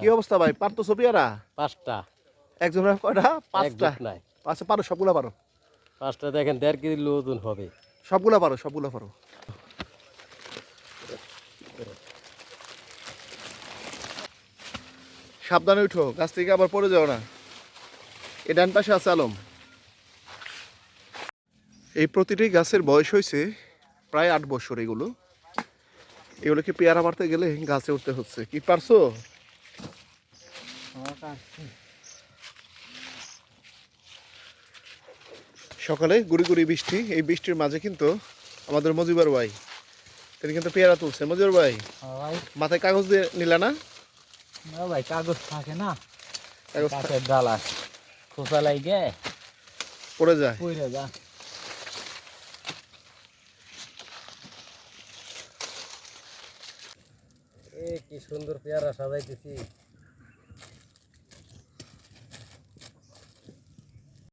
কি অবস্থা ভাই? পারতো পেয়ারা? 5টা। একজনের কয়টা? 5টা। একজোট নাই। আচ্ছা পারো, সবগুলা পারো। 5টা দেখেন 1.5 কেজি ওজন হবে। সবগুলা পারো, সবগুলা পারো। সাবধানে উঠো, গাছ থেকে আবার পড়ে যাও না। এ ডান পাশে আছে আলম। এই প্রতিটি গাছের বয়স হয়েছে প্রায় 8 বছর। এগুলোকে পেয়ারা মারতে গেলে গাছে উঠতে হচ্ছে। কি পারছো? সকালে গুড়ি গুড়ি বৃষ্টি, এই বৃষ্টির মাঝে কিন্তু আমাদের মজিবর ভাই তিনি কিন্তু পেয়ারা তুলছে। মজিবর ভাই, ভাই মাথায় কাগজ দিয়ে নিলা না? না ভাই, কাগজ থাকে না, কাগজ কাঠের ডালা খোসা লাগে পড়ে যায়। পইরা যা। কি সুন্দর পেয়ারা সাজাইতেছি।